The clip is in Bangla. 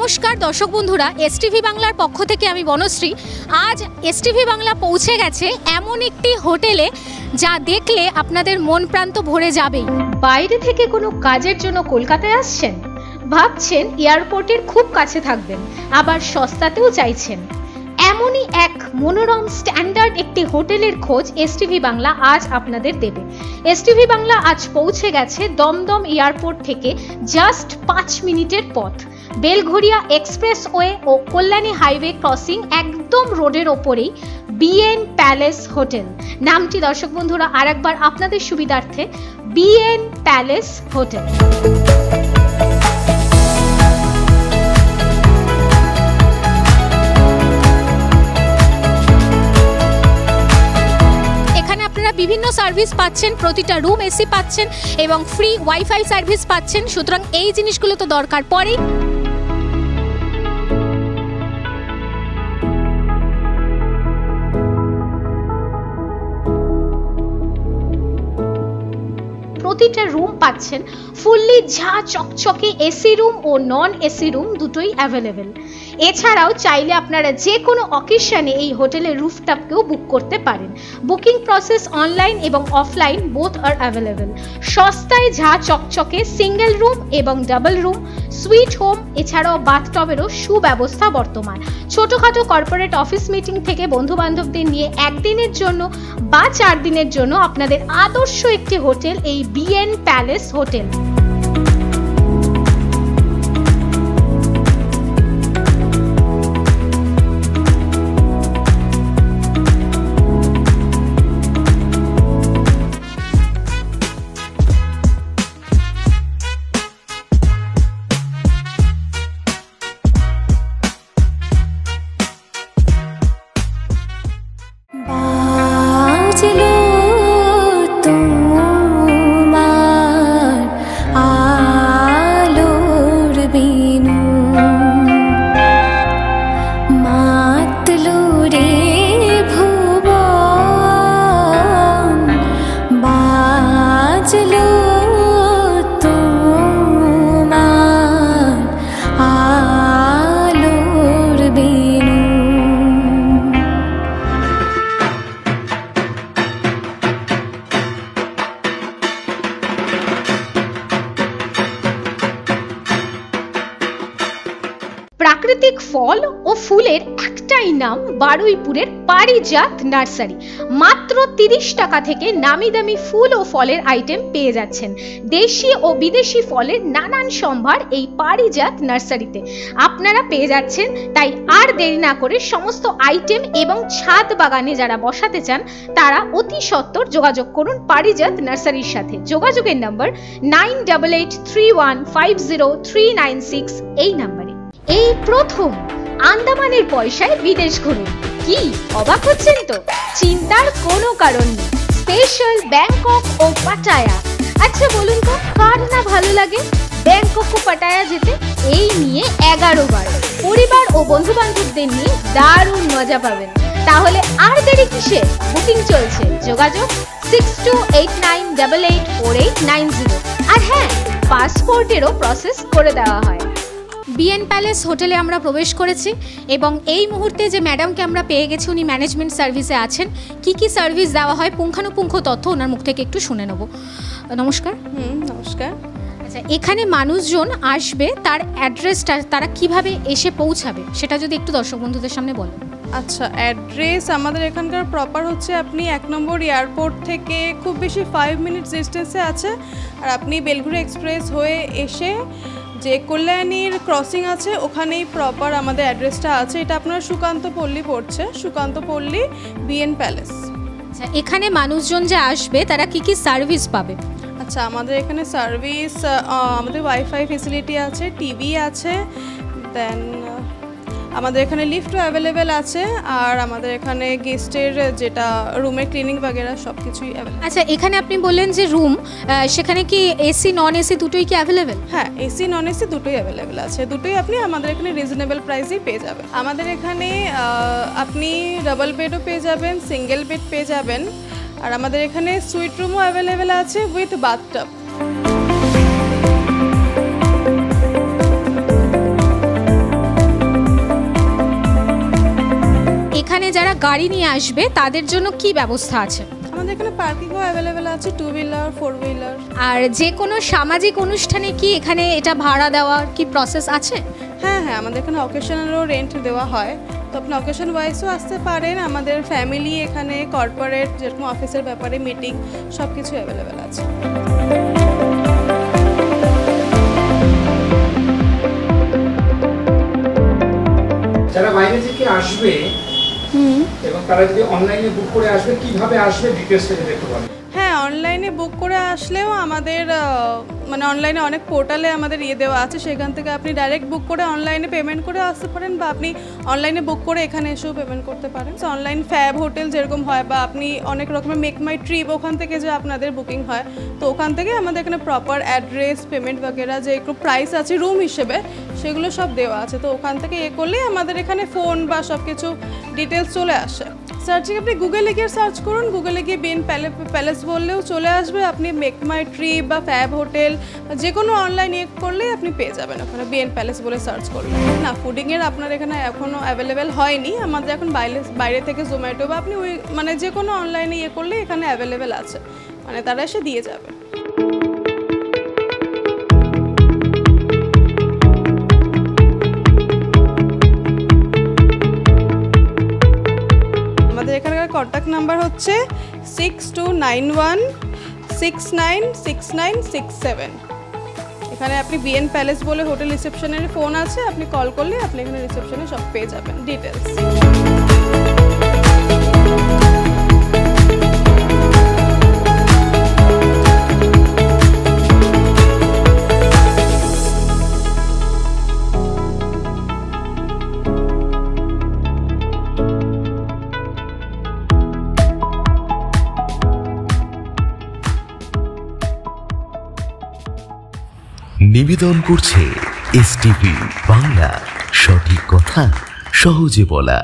নমস্কার দর্শক বন্ধুরা, এসটিভি বাংলার পক্ষ থেকে আমি বনশ্রী। আজ এসটিভি বাংলা পৌঁছে গেছে এমন একটি হোটেলে যা দেখলে আপনাদের মন প্রান্ত ভরে যাবেই। বাইরে থেকে কোনো কাজের জন্য কলকাতায় আসছেন, ভাবছেন এয়ারপোর্টের খুব কাছে থাকবেন, আবার সস্তাতেও চাইছেন, এমনই এক মনোরম স্ট্যান্ডার্ড একটি হোটেলের খোঁজ এসটিভি বাংলা আজ আপনাদের দেবে। এসটিভি বাংলা আজ পৌঁছে গেছে দমদম এয়ারপোর্ট থেকে জাস্ট 5 মিনিটের পথ। বেলঘরিয়া এক্সপ্রেসওয়ে ও কল্যাণী হাইওয়ে ক্রসিং একদম রোডের ওপরেই বিএন প্যালেস হোটেল। নামটি দর্শক বন্ধুরা আরেকবার আপনাদের সুবিধার্থে, বিএন প্যালেস হোটেল। বিভিন্ন সার্ভিস পাচ্ছেন, প্রতিটা রুম এসি পাচ্ছেন এবং ফ্রি ওয়াইফাই সার্ভিস পাচ্ছেন। সুতরাং এই জিনিসগুলো তো দরকার পড়েই। প্রতিটা রুম পাচ্ছেন ফুললি ঝা চকচকে এসি রুম ও নন এসি রুম দুটোই অ্যাভেলেবেল। এছাড়াও চাইলে আপনারা যে কোনো অকেশনে এই হোটেলের রুফটপকেও বুক করতে পারেন। বুকিং প্রসেস অনলাইন এবং অফলাইন বোথ আর অ্যাভেলেবেল। সস্তায় ঝা চকচকে সিঙ্গেল রুম এবং ডাবল রুম, সুইট হোম, এছাড়াও বাথটবেরও সুব্যবস্থা বর্তমান। ছোটখাটো কর্পোরেট অফিস মিটিং থেকে বন্ধু বান্ধবদের নিয়ে একদিনের জন্য বা 4 দিনের জন্য আপনাদের আদর্শ একটি হোটেল এই বিএন প্যালেস হোটেল। প্রাকৃতিক ফল ও ফুলের একটাই নাম, বারুইপুরের পারিজাত নার্সারি। মাত্র 30 টাকা থেকে নামি দামি ফুল ও ফলের আইটেম পেয়ে যাচ্ছেন। দেশি ও বিদেশি ফলের নানান সম্ভার এই পারিজাত নার্সারিতে আপনারা পেয়ে যাচ্ছেন। তাই আর দেরি না করে সমস্ত আইটেম এবং ছাদ বাগানে যারা বসাতে চান তারা অতি সত্বর যোগাযোগ করুন পারিজাত নার্সারির সাথে। যোগাযোগের নাম্বার 9883150396 এই নাম্বারে। এই প্রথম আন্দামানের পয়সায় বিদেশ ঘুরুন। কি অবাক হচ্ছেন তো? চিন্তার কোনো কারণ নেই। স্পেশাল ব্যাংকক ও পাটায়া। আচ্ছা বলুন তো, কার না ভালো লাগে ব্যাংকক ও পাটায়া যেতে? এই নিয়ে 11 বার পরিবার ও বন্ধু বান্ধবদের নিয়ে দারুণ মজা পাবেন। তাহলে আর দেরি কিসে? বুকিং চলছে। যোগাযোগ 6289884890। আর হ্যাঁ, পাসপোর্টেরও প্রসেস করে দেওয়া হয়। বিএন প্যালেস হোটেলে আমরা প্রবেশ করেছি এবং এই মুহূর্তে যে ম্যাডামকে আমরা পেয়ে গেছি, উনি ম্যানেজমেন্ট সার্ভিসে আছেন। কি কি সার্ভিস দেওয়া হয় পুঙ্খানুপুঙ্খ তথ্য ওনার মুখ থেকে একটু শুনে নেব। নমস্কার। নমস্কার। আচ্ছা, এখানে মানুষজন আসবে, তার অ্যাড্রেসটা তারা কিভাবে এসে পৌঁছাবে সেটা যদি একটু দর্শক বন্ধুদের সামনে বলেন। আচ্ছা, অ্যাড্রেস আমাদের এখানকার প্রপার হচ্ছে, আপনি 1 নম্বর এয়ারপোর্ট থেকে খুব বেশি 5 মিনিটস ডিস্টেন্সে আছে। আর আপনি বেলঘরিয়া এক্সপ্রেস হয়ে এসে যে কল্যাণীর ক্রসিং আছে ওখানেই প্রপার আমাদের অ্যাড্রেসটা আছে। এটা আপনার সুকান্ত পল্লী পড়ছে, সুকান্ত পল্লী বিএন প্যালেস। আচ্ছা, এখানে মানুষজন যে আসবে তারা কি কি সার্ভিস পাবে? আচ্ছা, আমাদের এখানে সার্ভিস, আমাদের ওয়াইফাই ফেসিলিটি আছে, টিভি আছে, দেন আমাদের এখানে লিফটও অ্যাভেলেবেল আছে। আর আমাদের এখানে গেস্টের যেটা রুমের ক্লিনিং বাগেরা সব কিছুই অ্যাভেলেবেল। আচ্ছা, এখানে আপনি বললেন যে রুম, সেখানে কি এসি নন এসি দুটোই কি অ্যাভেলেবেল? হ্যাঁ, এসি নন এসি দুটোই অ্যাভেলেবেল আছে। দুটোই আপনি আমাদের এখানে রিজনেবল প্রাইসেই পেয়ে যাবেন। আমাদের এখানে আপনি ডাবল বেডও পেয়ে যাবেন, সিঙ্গেল বেড পেয়ে যাবেন। আর আমাদের এখানে সুইট রুমও অ্যাভেলেবেল আছে উইথ বাথটব। এখানে যারা গাড়ি নিয়ে আসবে তাদের জন্য কি ব্যবস্থা আছে? আমাদের এখানে পার্কিংও অ্যাভেলেবেল আছে, 2 হুইলার 4 হুইলার। আর যে কোনো সামাজিক অনুষ্ঠানে কি এখানে এটা ভাড়া দেওয়ার কি প্রসেস আছে? হ্যাঁ, আমাদের এখানে অকেশনেরও রেন্ট দেওয়া হয়, তো আপনি অকেশন ওয়াইজও আসতে পারেন। আমাদের ফ্যামিলি, এখানে কর্পোরেট যেরকম অফিসের ব্যাপারে মিটিং সব কিছু অ্যাভেলেবেল আছে। যারা বাইরে থেকে আসবে এবং তারা যদি অনলাইনে বুক করে আসবে, কিভাবে আসবে ডিটেইলসটা যদি একটু বলেন। হ্যাঁ, অনলাইনে বুক করে আসলেও আমাদের মানে অনলাইনে অনেক পোর্টালে আমাদের দেওয়া আছে, সেখান থেকে আপনি ডাইরেক্ট বুক করে অনলাইনে পেমেন্ট করে আসতে পারেন, বা আপনি অনলাইনে বুক করে এখানে এসেও পেমেন্ট করতে পারেন। সো অনলাইন ফ্যাব হোটেল যেরকম হয়, বা আপনি অনেক রকমের মেক মাই ট্রিপ ওখান থেকে যে আপনাদের বুকিং হয়, তো ওখান থেকে আমাদের এখানে প্রপার অ্যাড্রেস, পেমেন্ট বাগেরা যে একটু প্রাইস আছে রুম হিসেবে, সেগুলো সব দেওয়া আছে। তো ওখান থেকে করলেই আমাদের এখানে ফোন বা সব কিছু ডিটেলস চলে আসে। সার্চিং আপনি গুগলে গিয়ে সার্চ করুন, গুগলে গিয়ে বিএন প্যালেস বললেও চলে আসবে। আপনি মেক মাই ট্রিপ বা ফ্যাব হোটেল যে কোনো অনলাইন করলেই আপনি পেয়ে যাবেন ওখানে, বিএন প্যালেস বলে সার্চ করলে। না, ফুডিংয়ের আপনার এখানে এখনও অ্যাভেলেবেল হয়নি, আমাদের এখন বাইরে থেকে জোম্যাটো বা আপনি ওই মানে যে কোনো অনলাইনে করলে এখানে অ্যাভেলেবেল আছে, মানে তারা এসে দিয়ে যাবে। আমাদের এখানকার কন্ট্যাক্ট নাম্বার হচ্ছে 6291696967। এখানে আপনি বিএন প্যালেস বলে হোটেল রিসেপশনের ফোন আছে, আপনি কল করলে আপনি এখানে রিসেপশনে সব পেয়ে যাবেন ডিটেলস। নিবেদন করছে এসটিভি বাংলা, সঠিক কথা সহজে বলা।